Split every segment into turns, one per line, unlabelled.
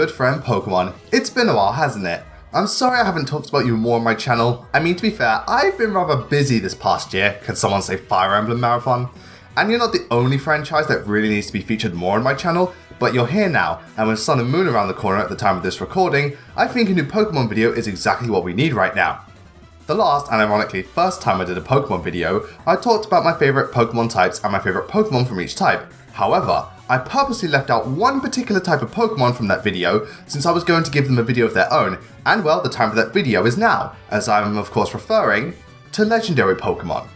good friend Pokemon. It's been a while, hasn't it? I'm sorry I haven't talked about you more on my channel. I mean, to be fair, I've been rather busy this past year. Can someone say Fire Emblem Marathon? And you're not the only franchise that really needs to be featured more on my channel, but you're here now, and with Sun and Moon around the corner at the time of this recording, I think a new Pokemon video is exactly what we need right now. The last, and ironically first time I did a Pokemon video, I talked about my favourite Pokemon types and my favourite Pokemon from each type. However, I purposely left out one particular type of Pokemon from that video since I was going to give them a video of their own, and well, the time for that video is now, as I am of course referring to Legendary Pokemon.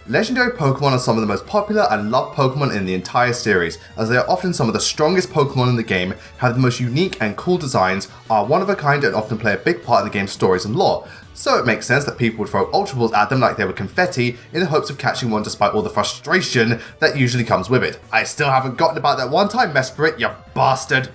Legendary Pokemon are some of the most popular and loved Pokemon in the entire series, as they are often some of the strongest Pokemon in the game, have the most unique and cool designs, are one of a kind and often play a big part in the game's stories and lore, so it makes sense that people would throw Ultra Balls at them like they were confetti in the hopes of catching one despite all the frustration that usually comes with it. I still haven't gotten about that one time, Mesprit, you bastard!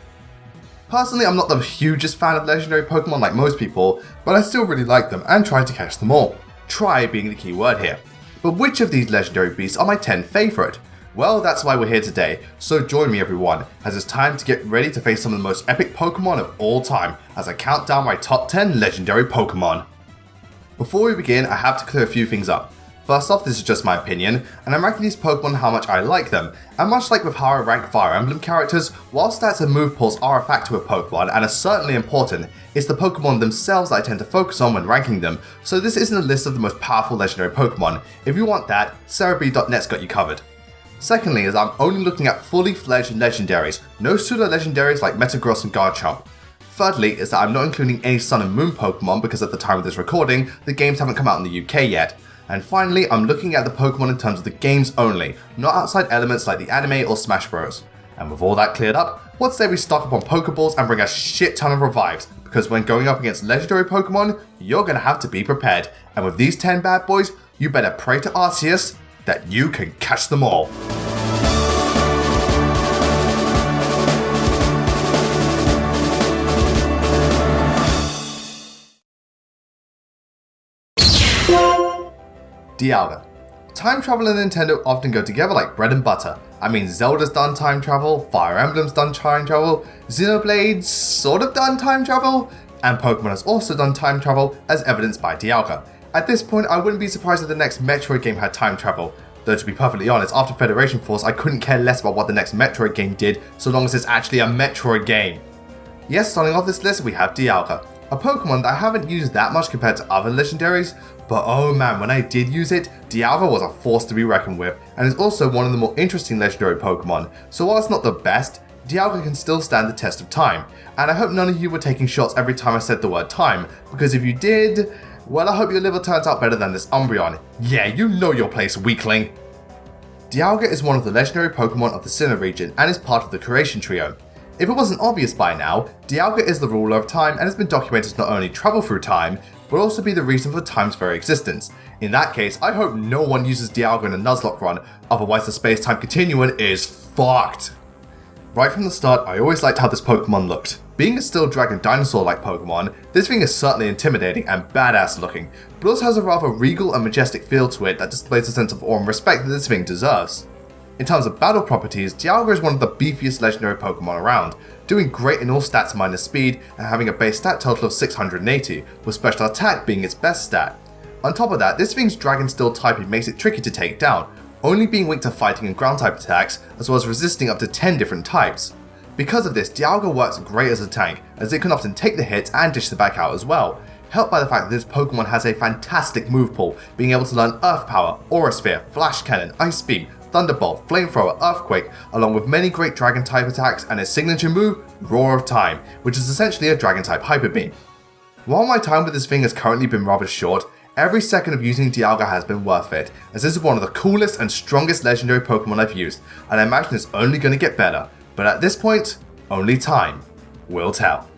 Personally, I'm not the hugest fan of Legendary Pokemon like most people, but I still really like them and try to catch them all. Try being the key word here. But which of these legendary beasts are my 10 favourite? Well, that's why we're here today, so join me everyone, as it's time to get ready to face some of the most epic Pokemon of all time, as I count down my top 10 legendary Pokemon. Before we begin, I have to clear a few things up. First off, this is just my opinion, and I'm ranking these Pokemon how much I like them, and much like with how I rank Fire Emblem characters, while stats and move pools are a factor with Pokemon and are certainly important, it's the Pokemon themselves that I tend to focus on when ranking them, so this isn't a list of the most powerful legendary Pokemon. If you want that, cerebree.net's got you covered. Secondly, is I'm only looking at fully fledged legendaries, no pseudo legendaries like Metagross and Garchomp. Thirdly, is that I'm not including any Sun and Moon Pokemon because at the time of this recording, the games haven't come out in the UK yet. And finally, I'm looking at the Pokemon in terms of the games only, not outside elements like the anime or Smash Bros. And with all that cleared up, what say we stock up on Pokeballs and bring a shit ton of revives, because when going up against legendary Pokemon, you're gonna have to be prepared. And with these 10 bad boys, you better pray to Arceus that you can catch them all. Dialga. Time travel and Nintendo often go together like bread and butter. I mean, Zelda's done time travel, Fire Emblem's done time travel, Xenoblade's sort of done time travel, and Pokemon has also done time travel, as evidenced by Dialga. At this point, I wouldn't be surprised if the next Metroid game had time travel. Though to be perfectly honest, after Federation Force, I couldn't care less about what the next Metroid game did, so long as it's actually a Metroid game. Yes, starting off this list, we have Dialga, a Pokemon that I haven't used that much compared to other legendaries, but oh man, when I did use it, Dialga was a force to be reckoned with, and is also one of the more interesting legendary Pokemon, so while it's not the best, Dialga can still stand the test of time, and I hope none of you were taking shots every time I said the word time, because if you did, well, I hope your liver turns out better than this Umbreon. Yeah, you know your place, weakling! Dialga is one of the legendary Pokemon of the Sinnoh region, and is part of the Creation Trio. If it wasn't obvious by now, Dialga is the ruler of time and has been documented to not only travel through time, but also be the reason for time's very existence. In that case, I hope no one uses Dialga in a Nuzlocke run, otherwise the space-time continuum is fucked. Right from the start, I always liked how this Pokemon looked. Being a still dragon dinosaur-like Pokemon, this thing is certainly intimidating and badass looking, but also has a rather regal and majestic feel to it that displays a sense of awe and respect that this thing deserves. In terms of battle properties, Dialga is one of the beefiest legendary Pokemon around, doing great in all stats minus speed and having a base stat total of 680, with special attack being its best stat. On top of that, this thing's Dragon Steel typing makes it tricky to take down, only being weak to fighting and ground type attacks, as well as resisting up to 10 different types. Because of this, Dialga works great as a tank, as it can often take the hits and dish them back out as well, helped by the fact that this Pokemon has a fantastic move pool, being able to learn Earth Power, Aura Sphere, Flash Cannon, Ice Beam, Thunderbolt, Flamethrower, Earthquake, along with many great Dragon type attacks and its signature move, Roar of Time, which is essentially a Dragon type Hyper Beam. While my time with this thing has currently been rather short, every second of using Dialga has been worth it, as this is one of the coolest and strongest legendary Pokemon I've used, and I imagine it's only going to get better, but at this point, only time will tell.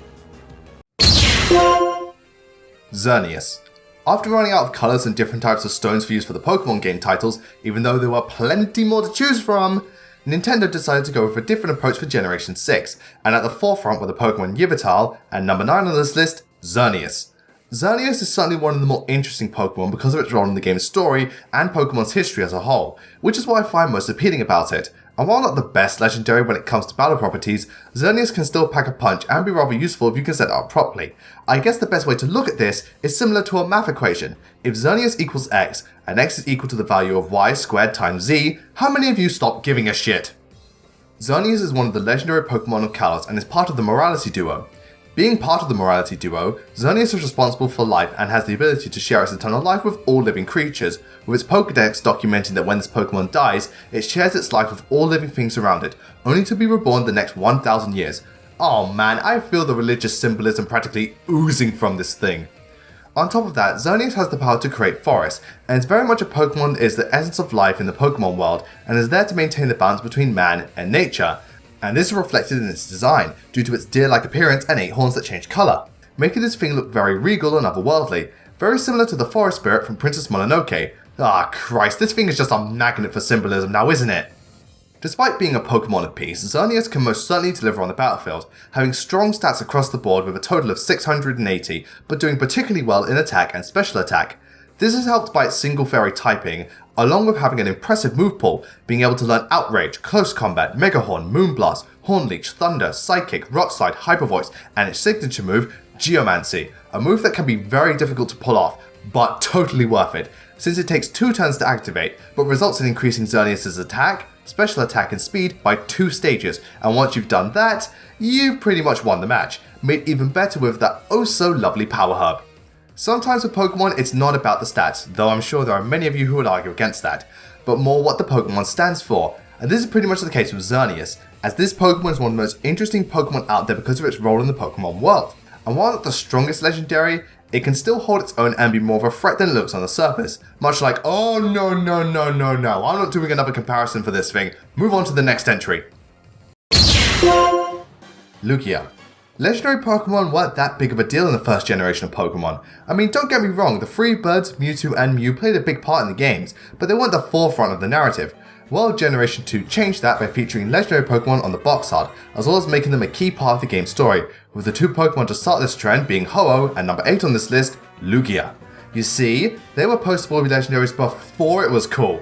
Xerneas. After running out of colours and different types of stones for use for the Pokemon game titles, even though there were plenty more to choose from, Nintendo decided to go with a different approach for Generation 6, and at the forefront were the Pokemon Yveltal, and number 9 on this list, Xerneas. Xerneas is certainly one of the more interesting Pokemon because of its role in the game's story and Pokemon's history as a whole, which is what I find most appealing about it, And while not the best legendary when it comes to battle properties, Xerneas can still pack a punch and be rather useful if you can set it up properly. I guess the best way to look at this is similar to a math equation. If Xerneas equals x, and x is equal to the value of y squared times z, how many of you stop giving a shit? Xerneas is one of the legendary Pokemon of Kalos and is part of the Morality duo. Being part of the Morality duo, Xerneas is responsible for life and has the ability to share its eternal life with all living creatures, with its Pokedex documenting that when this Pokemon dies, it shares its life with all living things around it, only to be reborn the next 1000 years. Oh man, I feel the religious symbolism practically oozing from this thing. On top of that, Xerneas has the power to create forests, and it's very much a Pokemon that is the essence of life in the Pokemon world, and is there to maintain the balance between man and nature. And this is reflected in its design, due to its deer-like appearance and 8 horns that change colour, making this thing look very regal and otherworldly, very similar to the forest spirit from Princess Mononoke. Ah Christ, this thing is just a magnet for symbolism now, isn't it? Despite being a Pokemon of peace, Xerneas can most certainly deliver on the battlefield, having strong stats across the board with a total of 680, but doing particularly well in attack and special attack. This is helped by its single fairy typing, along with having an impressive move pool, being able to learn Outrage, Close Combat, Mega Horn, Moonblast, Horn Leech, Thunder, Psychic, Rock Slide, Hyper Voice, and its signature move, Geomancy, a move that can be very difficult to pull off, but totally worth it, since it takes 2 turns to activate, but results in increasing Xerneas' attack, special attack and speed by 2 stages, and once you've done that, you've pretty much won the match, made even better with that oh so lovely Power Herb. Sometimes with Pokemon it's not about the stats, though I'm sure there are many of you who would argue against that, but more what the Pokemon stands for, and this is pretty much the case with Xerneas, as this Pokemon is one of the most interesting Pokemon out there because of its role in the Pokemon world, and while not the strongest legendary, it can still hold its own and be more of a threat than it looks on the surface, much like, oh no, I'm not doing another comparison for this thing, move on to the next entry. Lugia. Legendary Pokemon weren't that big of a deal in the first generation of Pokemon. I mean, don't get me wrong, the three birds, Mewtwo and Mew played a big part in the games, but they weren't the forefront of the narrative. Well, Generation 2 changed that by featuring legendary Pokemon on the box art, as well as making them a key part of the game's story, with the 2 Pokemon to start this trend being Ho-Oh and number 8 on this list, Lugia. You see, they were post-Spoiler legendaries before it was cool.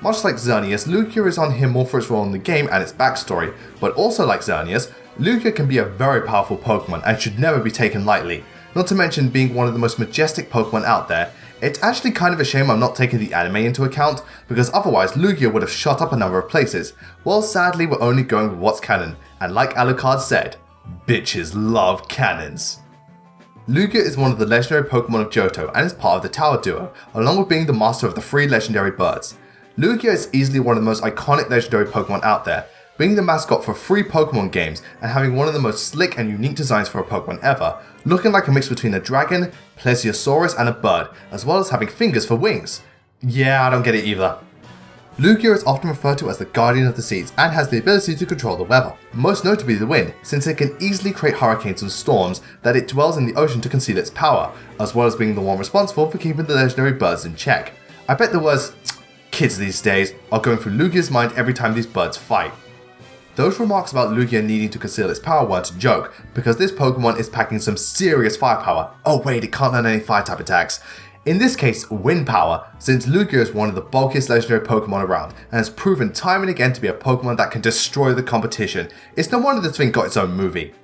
Much like Xerneas, Lugia is on here more for its role in the game and its backstory, but also like Xerneas, Lugia can be a very powerful Pokemon and should never be taken lightly, not to mention being one of the most majestic Pokemon out there. It's actually kind of a shame I'm not taking the anime into account, because otherwise Lugia would have shot up a number of places. Well, sadly we're only going with what's canon, and like Alucard said, bitches love cannons. Lugia is one of the legendary Pokemon of Johto and is part of the Tower Duo, along with being the master of the 3 legendary birds. Lugia is easily one of the most iconic legendary Pokemon out there, being the mascot for 3 Pokemon games and having one of the most slick and unique designs for a Pokemon ever, looking like a mix between a dragon, Plesiosaurus and a bird, as well as having fingers for wings. Yeah, I don't get it either. Lugia is often referred to as the guardian of the seas and has the ability to control the weather, most notably the wind, since it can easily create hurricanes and storms that it dwells in the ocean to conceal its power, as well as being the one responsible for keeping the legendary birds in check. I bet the words kids these days are going through Lugia's mind every time these birds fight. Those remarks about Lugia needing to conceal its power weren't a joke, because this Pokemon is packing some serious firepower. Oh wait, it can't learn any fire type attacks. In this case, wind power, since Lugia is one of the bulkiest legendary Pokemon around, and has proven time and again to be a Pokemon that can destroy the competition. It's no wonder this thing got its own movie.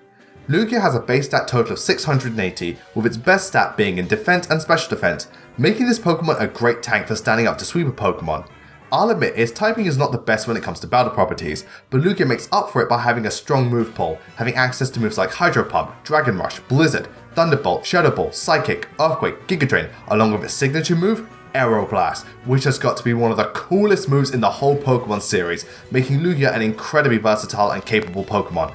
Lugia has a base stat total of 680, with its best stat being in defense and special defense, making this Pokemon a great tank for standing up to sweeper Pokemon. I'll admit its typing is not the best when it comes to battle properties, but Lugia makes up for it by having a strong move pool, having access to moves like Hydro Pump, Dragon Rush, Blizzard, Thunderbolt, Shadow Ball, Psychic, Earthquake, Giga Drain, along with its signature move, Aeroblast, which has got to be one of the coolest moves in the whole Pokemon series, making Lugia an incredibly versatile and capable Pokemon.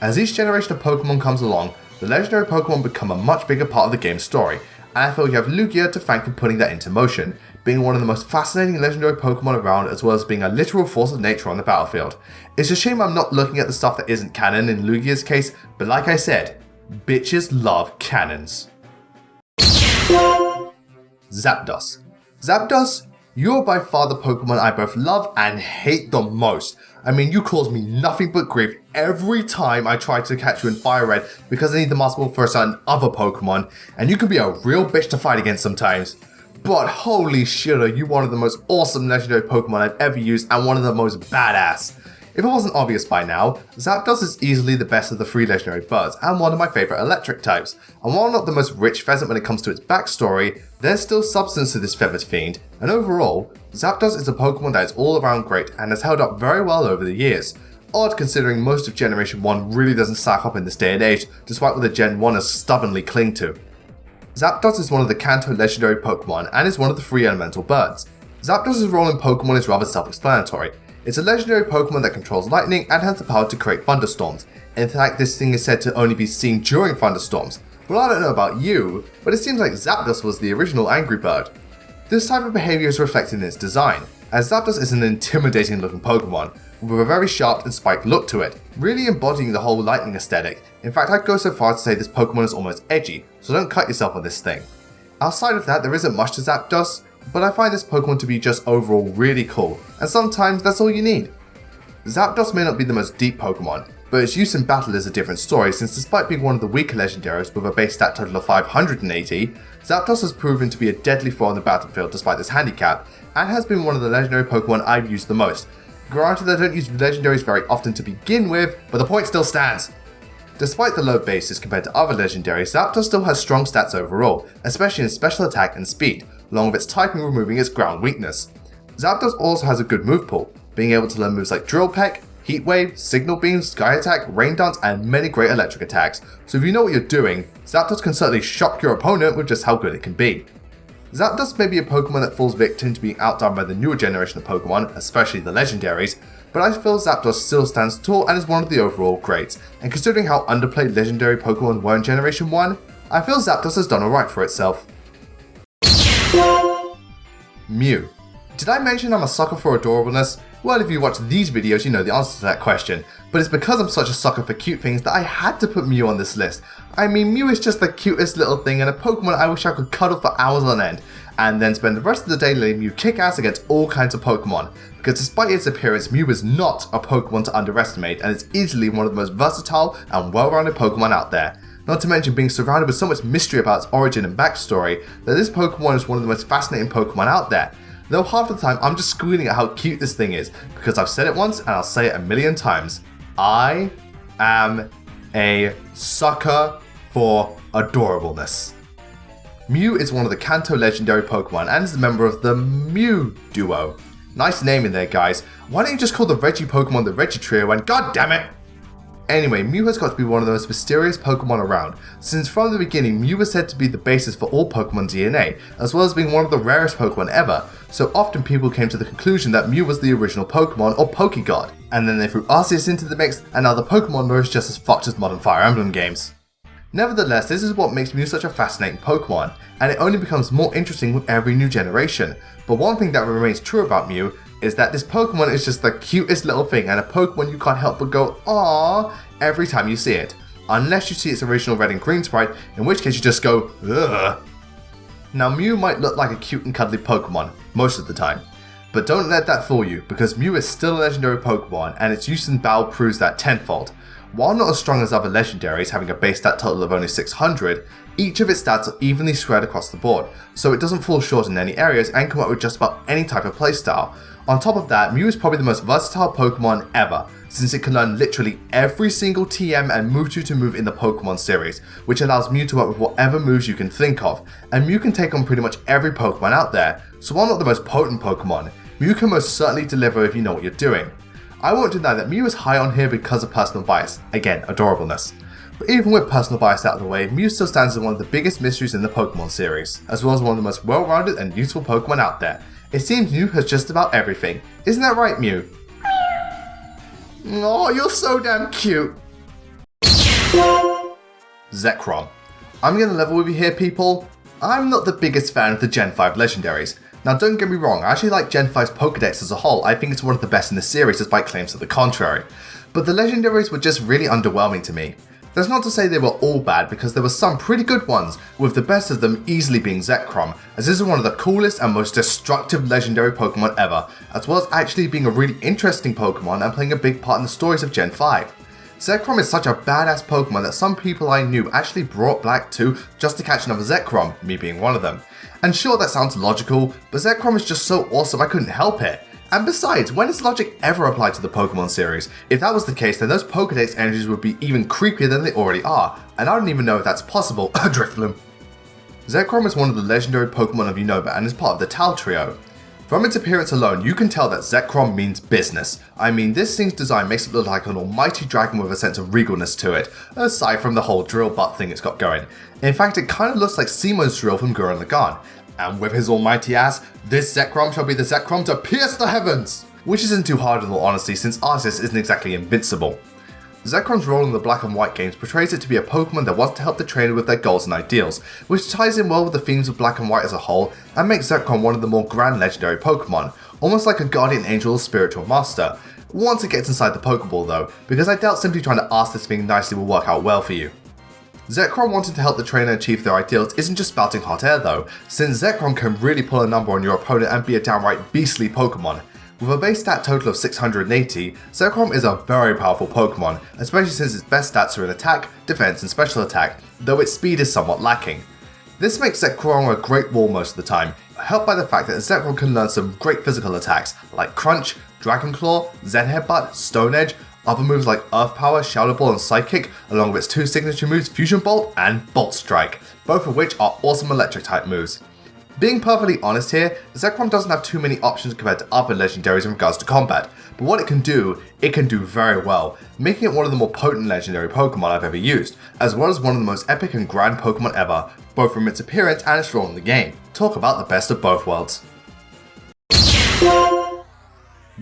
As each generation of Pokemon comes along, the legendary Pokemon become a much bigger part of the game's story, and I feel you have Lugia to thank for putting that into motion, being one of the most fascinating legendary Pokemon around, as well as being a literal force of nature on the battlefield. It's a shame I'm not looking at the stuff that isn't canon in Lugia's case, but like I said, bitches love cannons. Zapdos. Zapdos, you're by far the Pokemon I both love and hate the most. I mean, you cause me nothing but grief every time I try to catch you in Fire Red because I need the Master Ball for a certain other Pokemon, and you can be a real bitch to fight against sometimes. But holy shit, are you one of the most awesome legendary Pokemon I've ever used and one of the most badass. If it wasn't obvious by now, Zapdos is easily the best of the 3 legendary birds and one of my favourite electric types, and while not the most rich pheasant when it comes to its backstory, there's still substance to this feathered fiend, and overall, Zapdos is a Pokemon that is all around great and has held up very well over the years. Odd considering most of Generation 1 really doesn't stack up in this day and age, despite what the Gen 1ers stubbornly cling to. Zapdos is one of the Kanto legendary Pokemon and is one of the 3 elemental birds. Zapdos' role in Pokemon is rather self-explanatory. It's a legendary Pokemon that controls lightning and has the power to create thunderstorms. In fact, this thing is said to only be seen during thunderstorms. Well, I don't know about you, but it seems like Zapdos was the original angry bird. This type of behaviour is reflected in its design, as Zapdos is an intimidating looking Pokemon, with a very sharp and spiked look to it, really embodying the whole lightning aesthetic. In fact, I'd go so far as to say this Pokemon is almost edgy, so don't cut yourself on this thing. Outside of that, there isn't much to Zapdos, but I find this Pokemon to be just overall really cool, and sometimes that's all you need. Zapdos may not be the most deep Pokemon, but its use in battle is a different story since despite being one of the weaker legendaries with a base stat total of 580, Zapdos has proven to be a deadly foe on the battlefield despite this handicap, and has been one of the legendary Pokemon I've used the most. Granted, I don't use legendaries very often to begin with, but the point still stands. Despite the low bases compared to other legendaries, Zapdos still has strong stats overall, especially in special attack and speed, along with its typing removing its ground weakness. Zapdos also has a good move pool, being able to learn moves like Drill Peck, Heat Wave, Signal Beam, Sky Attack, Rain Dance, and many great electric attacks, so if you know what you're doing, Zapdos can certainly shock your opponent with just how good it can be. Zapdos may be a Pokemon that falls victim to being outdone by the newer generation of Pokemon, especially the legendaries, but I feel Zapdos still stands tall and is one of the overall greats, and considering how underplayed legendary Pokemon were in Generation 1, I feel Zapdos has done alright for itself. Mew. Did I mention I'm a sucker for adorableness? Well, if you watch these videos, you know the answer to that question, but it's because I'm such a sucker for cute things that I had to put Mew on this list. I mean, Mew is just the cutest little thing and a Pokemon I wish I could cuddle for hours on end, and then spend the rest of the day letting Mew kick ass against all kinds of Pokemon, because despite its appearance, Mew is not a Pokemon to underestimate, and it's easily one of the most versatile and well-rounded Pokemon out there. Not to mention being surrounded with so much mystery about its origin and backstory, that this Pokemon is one of the most fascinating Pokemon out there. Though half the time I'm just squealing at how cute this thing is, because I've said it once and I'll say it a million times. I am a sucker for adorableness. Mew is one of the Kanto legendary Pokemon and is a member of the Mew duo. Nice name in there, guys. Why don't you just call the Reggie Pokemon the Reggie Trio and god damn it! Anyway, Mew has got to be one of the most mysterious Pokemon around, since from the beginning Mew was said to be the basis for all Pokemon DNA, as well as being one of the rarest Pokemon ever, so often people came to the conclusion that Mew was the original Pokemon or Pokegod, and then they threw Arceus into the mix, and now the Pokemon lore is just as fucked as modern Fire Emblem games. Nevertheless, this is what makes Mew such a fascinating Pokemon, and it only becomes more interesting with every new generation, but one thing that remains true about Mew is that this Pokemon is just the cutest little thing and a Pokemon you can't help but go aww every time you see it. Unless you see its original red and green sprite, in which case you just go ugh. Now Mew might look like a cute and cuddly Pokemon, most of the time. But don't let that fool you, because Mew is still a legendary Pokemon and its use in battle proves that tenfold. While not as strong as other legendaries, having a base stat total of only 600, each of its stats are evenly spread across the board, so it doesn't fall short in any areas and can work with just about any type of playstyle. On top of that, Mew is probably the most versatile Pokemon ever, since it can learn literally every single TM and Mewtwo to move in the Pokemon series, which allows Mew to work with whatever moves you can think of, and Mew can take on pretty much every Pokemon out there, so while not the most potent Pokemon, Mew can most certainly deliver if you know what you're doing. I won't deny that Mew is high on here because of personal bias, again, adorableness. But even with personal bias out of the way, Mew still stands as one of the biggest mysteries in the Pokemon series, as well as one of the most well-rounded and useful Pokemon out there. It seems Mew has just about everything. Isn't that right, Mew? Oh, you're so damn cute! Zekrom. I'm gonna level with you here, people. I'm not the biggest fan of the Gen 5 legendaries. Now don't get me wrong, I actually like Gen 5's Pokedex as a whole. I think it's one of the best in the series despite claims to the contrary. But the legendaries were just really underwhelming to me. That's not to say they were all bad, because there were some pretty good ones, with the best of them easily being Zekrom, as this is one of the coolest and most destructive legendary Pokemon ever, as well as actually being a really interesting Pokemon and playing a big part in the stories of Gen 5. Zekrom is such a badass Pokemon that some people I knew actually brought Black 2 just to catch another Zekrom, me being one of them. And sure, that sounds logical, but Zekrom is just so awesome I couldn't help it. And besides, when does logic ever apply to the Pokemon series? If that was the case, then those Pokedex energies would be even creepier than they already are, and I don't even know if that's possible. Drifloon. Zekrom is one of the legendary Pokemon of Unova and is part of the Tal trio. From its appearance alone, you can tell that Zekrom means business. I mean, this thing's design makes it look like an almighty dragon with a sense of regalness to it, aside from the whole drill butt thing it's got going. In fact, it kinda looks like Simo's drill from Gurren Lagann. And with his almighty ass, this Zekrom shall be the Zekrom to pierce the heavens! Which isn't too hard in all honesty, since Arceus isn't exactly invincible. Zekrom's role in the Black and White games portrays it to be a Pokemon that wants to help the trainer with their goals and ideals, which ties in well with the themes of Black and White as a whole and makes Zekrom one of the more grand legendary Pokemon, almost like a guardian angel or spiritual master. Once it gets inside the Pokeball though, because I doubt simply trying to ask this thing nicely will work out well for you. Zekrom wanting to help the trainer achieve their ideals isn't just spouting hot air though, since Zekrom can really pull a number on your opponent and be a downright beastly Pokemon. With a base stat total of 680, Zekrom is a very powerful Pokemon, especially since its best stats are in attack, defense and special attack, though its speed is somewhat lacking. This makes Zekrom a great wall most of the time, helped by the fact that Zekrom can learn some great physical attacks like Crunch, Dragon Claw, Zen Headbutt, Stone Edge, other moves like Earth Power, Shadow Ball and Psychic, along with its two signature moves Fusion Bolt and Bolt Strike, both of which are awesome electric type moves. Being perfectly honest here, Zekrom doesn't have too many options compared to other legendaries in regards to combat, but what it can do very well, making it one of the more potent legendary Pokemon I've ever used, as well as one of the most epic and grand Pokemon ever, both from its appearance and its role in the game. Talk about the best of both worlds.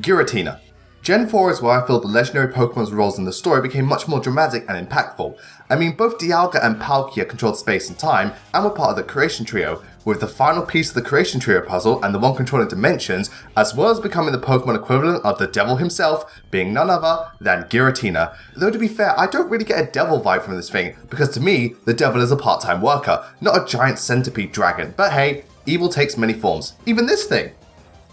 Giratina. Gen 4 is where I feel the legendary Pokemon's roles in the story became much more dramatic and impactful. I mean, both Dialga and Palkia controlled space and time and were part of the Creation Trio, with the final piece of the Creation Trio puzzle and the one controlling dimensions, as well as becoming the Pokemon equivalent of the devil himself, being none other than Giratina. Though to be fair, I don't really get a devil vibe from this thing, because to me, the devil is a part-time worker, not a giant centipede dragon, but hey, evil takes many forms, even this thing.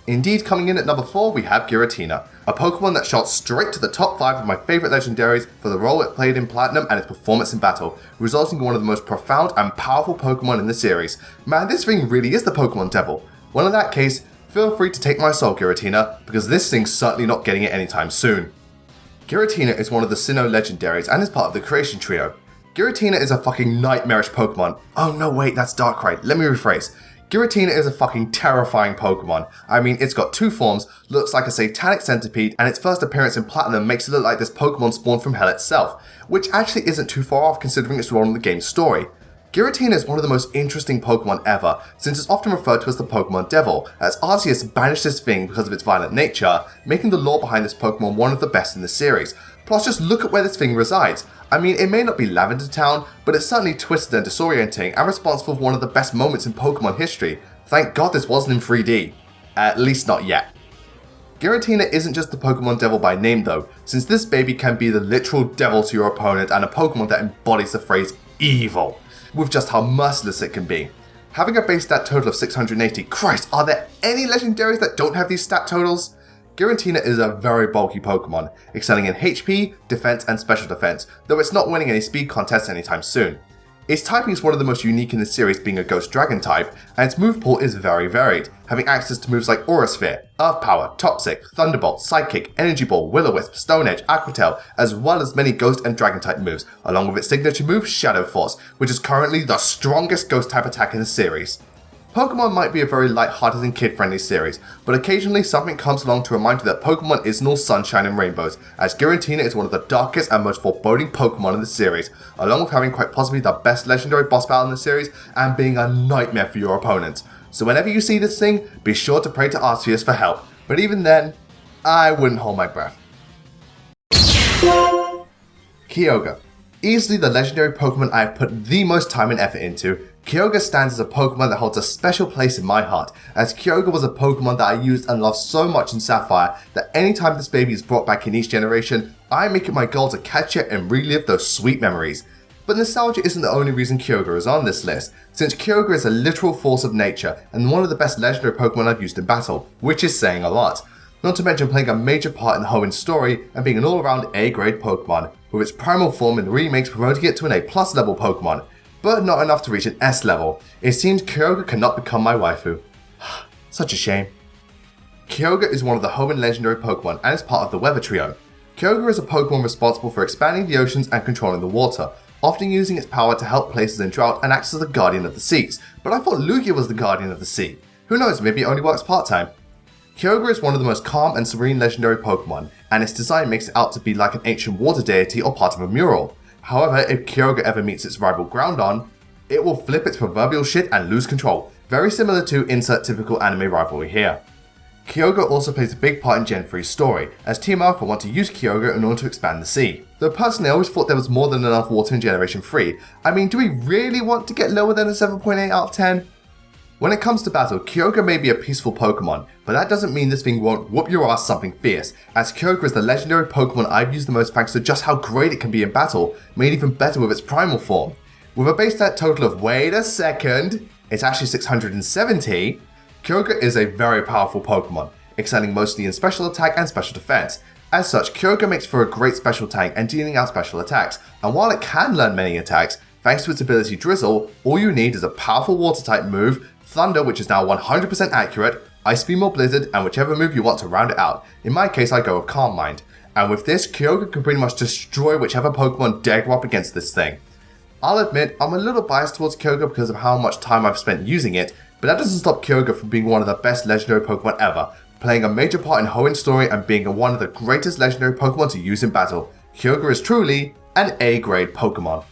Indeed, coming in at number 4, we have Giratina, a Pokemon that shot straight to the top 5 of my favourite legendaries for the role it played in Platinum and its performance in battle, resulting in one of the most profound and powerful Pokemon in the series. Man, this thing really is the Pokemon Devil. Well, in that case, feel free to take my soul, Giratina, because this thing's certainly not getting it anytime soon. Giratina is one of the Sinnoh legendaries and is part of the Creation Trio. Giratina is a fucking nightmarish Pokemon. Oh no, wait, that's Darkrai. Let me rephrase. Giratina is a fucking terrifying Pokemon. I mean, it's got two forms, looks like a satanic centipede, and its first appearance in Platinum makes it look like this Pokemon spawned from hell itself, which actually isn't too far off considering its role in the game's story. Giratina is one of the most interesting Pokemon ever, since it's often referred to as the Pokemon Devil, as Arceus banished this thing because of its violent nature, making the lore behind this Pokemon one of the best in the series. Plus, just look at where this thing resides. I mean, it may not be Lavender Town, but it's certainly twisted and disorienting and responsible for one of the best moments in Pokemon history. Thank God this wasn't in 3D. At least not yet. Giratina isn't just the Pokemon Devil by name though, since this baby can be the literal devil to your opponent and a Pokemon that embodies the phrase evil, with just how merciless it can be. Having a base stat total of 680, Christ, are there any legendaries that don't have these stat totals? Giratina is a very bulky Pokemon, excelling in HP, defense and special defense, though it's not winning any speed contests anytime soon. Its typing is one of the most unique in the series, being a Ghost Dragon type, and its move pool is very varied, having access to moves like Aura Sphere, Earth Power, Toxic, Thunderbolt, Psychic, Energy Ball, Will-O-Wisp, Stone Edge, Aqua Tail, as well as many Ghost and Dragon type moves, along with its signature move Shadow Force, which is currently the strongest Ghost type attack in the series. Pokemon might be a very light-hearted and kid-friendly series, but occasionally something comes along to remind you that Pokemon isn't all sunshine and rainbows, as Giratina is one of the darkest and most foreboding Pokemon in the series, along with having quite possibly the best legendary boss battle in the series and being a nightmare for your opponents. So whenever you see this thing, be sure to pray to Arceus for help, but even then, I wouldn't hold my breath. Kyogre. Easily the legendary Pokemon I have put the most time and effort into, Kyogre stands as a Pokemon that holds a special place in my heart, as Kyogre was a Pokemon that I used and loved so much in Sapphire that anytime this baby is brought back in each generation, I make it my goal to catch it and relive those sweet memories. But nostalgia isn't the only reason Kyogre is on this list, since Kyogre is a literal force of nature and one of the best legendary Pokemon I've used in battle, which is saying a lot. Not to mention playing a major part in the Hoenn story and being an all-around A-grade Pokemon. with its primal form in the remakes promoting it to an A+ level Pokemon, but not enough to reach an S level. It seems Kyogre cannot become my waifu. Such a shame. Kyogre is one of the home and legendary Pokemon and is part of the Weather Trio. Kyogre is a Pokemon responsible for expanding the oceans and controlling the water, often using its power to help places in drought and acts as the guardian of the seas. But I thought Lugia was the guardian of the sea. Who knows, maybe it only works part-time. Kyogre is one of the most calm and serene legendary Pokemon, and its design makes it out to be like an ancient water deity or part of a mural. However, if Kyogre ever meets its rival Groudon, it will flip its proverbial shit and lose control, very similar to insert typical anime rivalry here. Kyogre also plays a big part in Gen 3's story, as Team Alpha want to use Kyogre in order to expand the sea. Though personally I always thought there was more than enough water in Generation 3. I mean, do we really want to get lower than a 7.8 out of 10? When it comes to battle, Kyogre may be a peaceful Pokemon, but that doesn't mean this thing won't whoop your ass something fierce, as Kyogre is the legendary Pokemon I've used the most thanks to just how great it can be in battle, made even better with its primal form. With a base stat total of, wait a second, it's actually 670, Kyogre is a very powerful Pokemon, excelling mostly in special attack and special defense. As such, Kyogre makes for a great special tank and dealing out special attacks, and while it can learn many attacks, thanks to its ability Drizzle, all you need is a powerful water type move, Thunder, which is now 100% accurate, Ice Beam or Blizzard, and whichever move you want to round it out. In my case, I go with Calm Mind. And with this, Kyogre can pretty much destroy whichever Pokemon dare go up against this thing. I'll admit, I'm a little biased towards Kyogre because of how much time I've spent using it, but that doesn't stop Kyogre from being one of the best legendary Pokemon ever, playing a major part in Hoenn's story and being one of the greatest legendary Pokemon to use in battle. Kyogre is truly an A-grade Pokemon.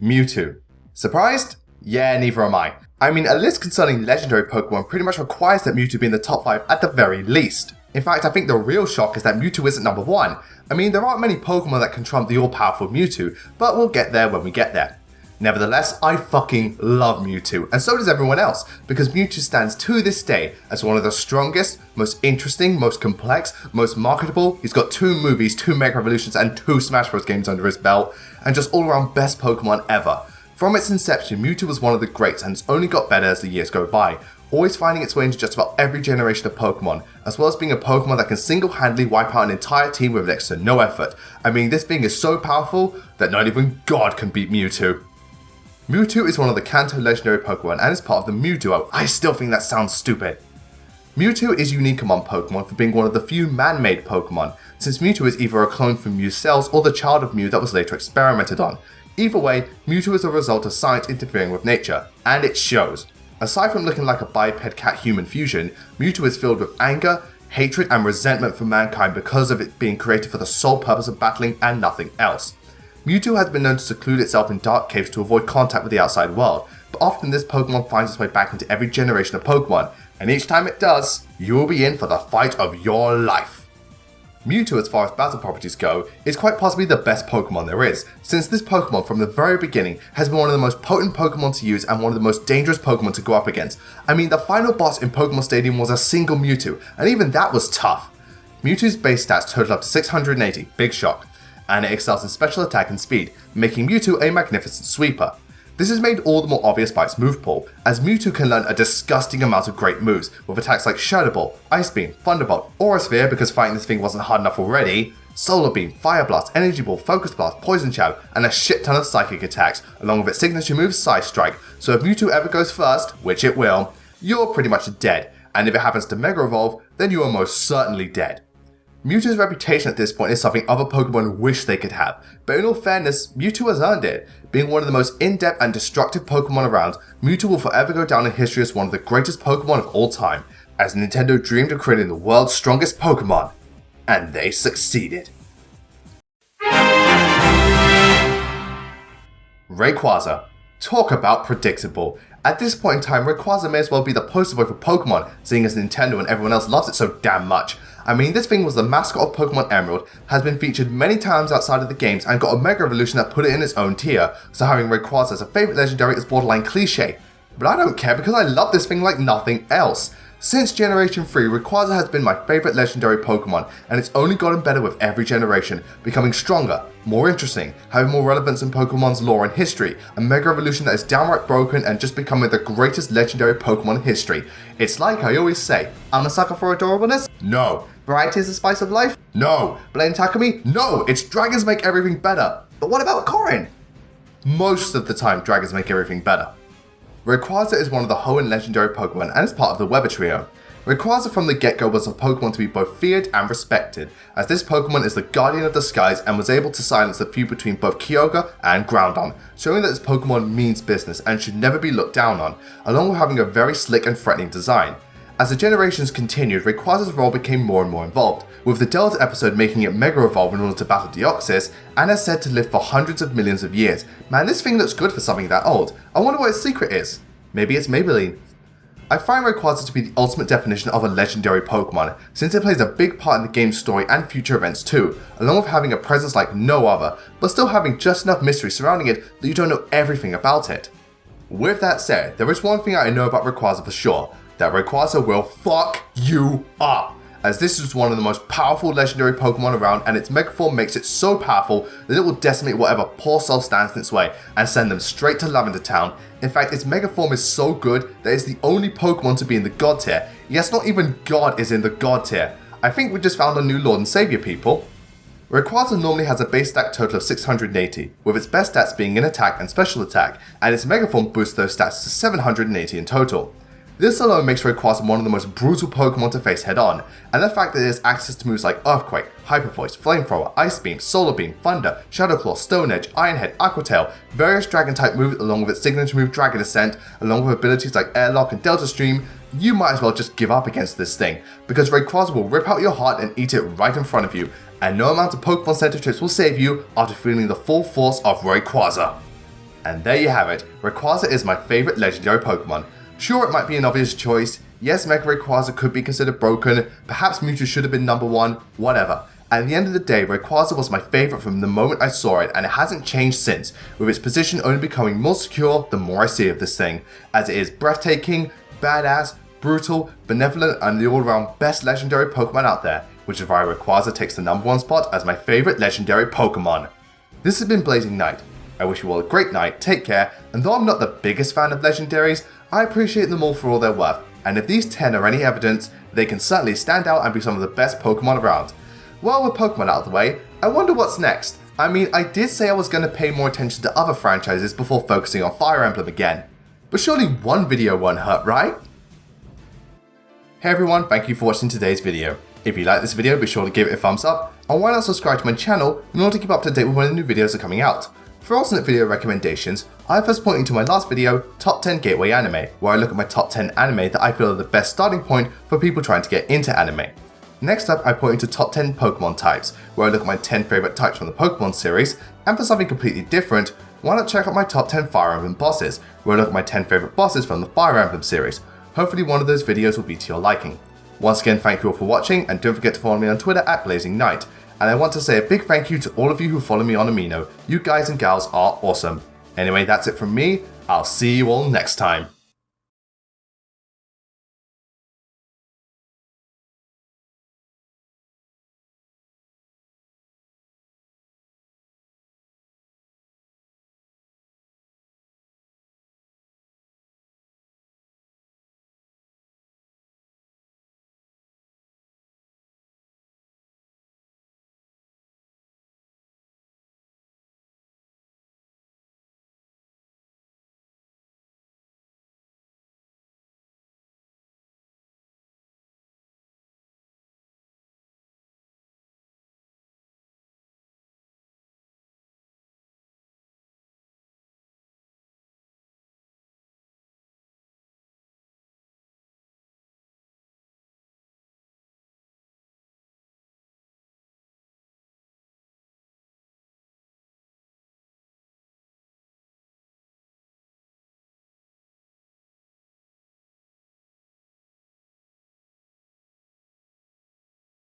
Mewtwo. Surprised? Yeah, neither am I. I mean, a list concerning legendary Pokemon pretty much requires that Mewtwo be in the top 5 at the very least. In fact, I think the real shock is that Mewtwo isn't number 1. I mean, there aren't many Pokemon that can trump the all-powerful Mewtwo, but we'll get there when we get there. Nevertheless, I fucking love Mewtwo, and so does everyone else, because Mewtwo stands to this day as one of the strongest, most interesting, most complex, most marketable. He's got 2 movies, 2 Mega Evolutions, and 2 Smash Bros. Games under his belt, and just all-around best Pokemon ever. From its inception, Mewtwo was one of the greats, and it's only got better as the years go by, always finding its way into just about every generation of Pokemon, as well as being a Pokemon that can single-handedly wipe out an entire team with next to no effort. I mean, this thing is so powerful that not even God can beat Mewtwo. Mewtwo is one of the Kanto legendary Pokemon and is part of the Mew duo. I still think that sounds stupid. Mewtwo is unique among Pokemon for being one of the few man-made Pokemon, since Mewtwo is either a clone from Mew's cells or the child of Mew that was later experimented on. Either way, Mewtwo is a result of science interfering with nature, and it shows. Aside from looking like a biped cat-human fusion, Mewtwo is filled with anger, hatred, and resentment for mankind because of it being created for the sole purpose of battling and nothing else. Mewtwo has been known to seclude itself in dark caves to avoid contact with the outside world, but often this Pokemon finds its way back into every generation of Pokemon, and each time it does, you will be in for the fight of your life. Mewtwo, as far as battle properties go, is quite possibly the best Pokemon there is, since this Pokemon from the very beginning has been one of the most potent Pokemon to use and one of the most dangerous Pokemon to go up against. I mean, the final boss in Pokemon Stadium was a single Mewtwo, and even that was tough. Mewtwo's base stats total up to 680, big shock, and it excels in special attack and speed, making Mewtwo a magnificent sweeper. This is made all the more obvious by its move pool, as Mewtwo can learn a disgusting amount of great moves, with attacks like Shadow Ball, Ice Beam, Thunderbolt, Aura Sphere because fighting this thing wasn't hard enough already, Solar Beam, Fire Blast, Energy Ball, Focus Blast, Poison Shadow, and a shit ton of psychic attacks, along with its signature move Psy Strike, so if Mewtwo ever goes first, which it will, you're pretty much dead, and if it happens to Mega Evolve, then you are most certainly dead. Mewtwo's reputation at this point is something other Pokemon wish they could have, but in all fairness, Mewtwo has earned it. Being one of the most in-depth and destructive Pokemon around, Mewtwo will forever go down in history as one of the greatest Pokemon of all time, as Nintendo dreamed of creating the world's strongest Pokemon, and they succeeded. Rayquaza. Talk about predictable. At this point in time, Rayquaza may as well be the poster boy for Pokemon, seeing as Nintendo and everyone else loves it so damn much. I mean, this thing was the mascot of Pokemon Emerald, has been featured many times outside of the games, and got a Mega Evolution that put it in its own tier, so having Rayquaza as a favourite legendary is borderline cliche. But I don't care because I love this thing like nothing else. Since Generation 3, Rayquaza has been my favourite legendary Pokemon, and it's only gotten better with every generation, becoming stronger, more interesting, having more relevance in Pokemon's lore and history, a Mega Evolution that is downright broken and just becoming the greatest legendary Pokemon in history. It's like I always say, I'm a sucker for adorableness? No. Variety is the spice of life? No. Blame Takumi? No, it's dragons make everything better. But what about Korin? Most of the time, dragons make everything better. Rayquaza is one of the Hoenn legendary Pokemon and is part of the Weather Trio. Rayquaza from the get-go was a Pokemon to be both feared and respected, as this Pokemon is the guardian of the skies and was able to silence the feud between both Kyogre and Groudon, showing that this Pokemon means business and should never be looked down on, along with having a very slick and threatening design. As the generations continued, Rayquaza's role became more and more involved, with the Delta episode making it Mega Evolve in order to battle Deoxys, and is said to live for hundreds of millions of years. Man, this thing looks good for something that old. I wonder what its secret is. Maybe it's Maybelline. I find Rayquaza to be the ultimate definition of a legendary Pokemon, since it plays a big part in the game's story and future events too, along with having a presence like no other, but still having just enough mystery surrounding it that you don't know everything about it. With that said, there is one thing I know about Rayquaza for sure, that Rayquaza will fuck you up, as this is one of the most powerful legendary Pokemon around, and its Mega Form makes it so powerful that it will decimate whatever poor soul stands in its way and send them straight to Lavender Town. In fact, its Mega Form is so good that it's the only Pokemon to be in the God tier. Yes, not even God is in the God tier. I think we just found a new Lord and Savior, people. Rayquaza normally has a base stat total of 680, with its best stats being in attack and special attack, and its Mega Form boosts those stats to 780 in total. This alone makes Rayquaza one of the most brutal Pokemon to face head on, and the fact that it has access to moves like Earthquake, Hyper Voice, Flamethrower, Ice Beam, Solar Beam, Thunder, Shadow Claw, Stone Edge, Iron Head, Aqua Tail, various Dragon type moves along with its signature move Dragon Ascent, along with abilities like Airlock and Delta Stream, you might as well just give up against this thing, because Rayquaza will rip out your heart and eat it right in front of you, and no amount of Pokemon Center trips will save you after feeling the full force of Rayquaza. And there you have it, Rayquaza is my favourite legendary Pokemon. Sure, it might be an obvious choice, yes, Mega Rayquaza could be considered broken, perhaps Mewtwo should have been number 1, whatever. At the end of the day, Rayquaza was my favourite from the moment I saw it, and it hasn't changed since, with its position only becoming more secure the more I see of this thing, as it is breathtaking, badass, brutal, benevolent, and the all-around best legendary Pokemon out there, which is why Rayquaza takes the number 1 spot as my favourite legendary Pokemon. This has been Blazing Knight. I wish you all a great night, take care, and though I'm not the biggest fan of legendaries, I appreciate them all for all they're worth, and if these 10 are any evidence, they can certainly stand out and be some of the best Pokemon around. Well, with Pokemon out of the way, I wonder what's next. I mean, I did say I was going to pay more attention to other franchises before focusing on Fire Emblem again, but surely one video won't hurt, right? Hey everyone, thank you for watching today's video. If you like this video, be sure to give it a thumbs up, and why not subscribe to my channel in order to keep up to date with when the new videos are coming out. For alternate video recommendations, I first point you to my last video, Top 10 Gateway Anime, where I look at my top 10 anime that I feel are the best starting point for people trying to get into anime. Next up, I point you to Top 10 Pokemon Types, where I look at my 10 favourite types from the Pokemon series, and for something completely different, why not check out my Top 10 Fire Emblem Bosses, where I look at my 10 favourite bosses from the Fire Emblem series. Hopefully one of those videos will be to your liking. Once again, thank you all for watching, and don't forget to follow me on Twitter at BLAZINGKNIGHT. And I want to say a big thank you to all of you who follow me on Amino. You guys and gals are awesome. Anyway, that's it from me. I'll see you all next time.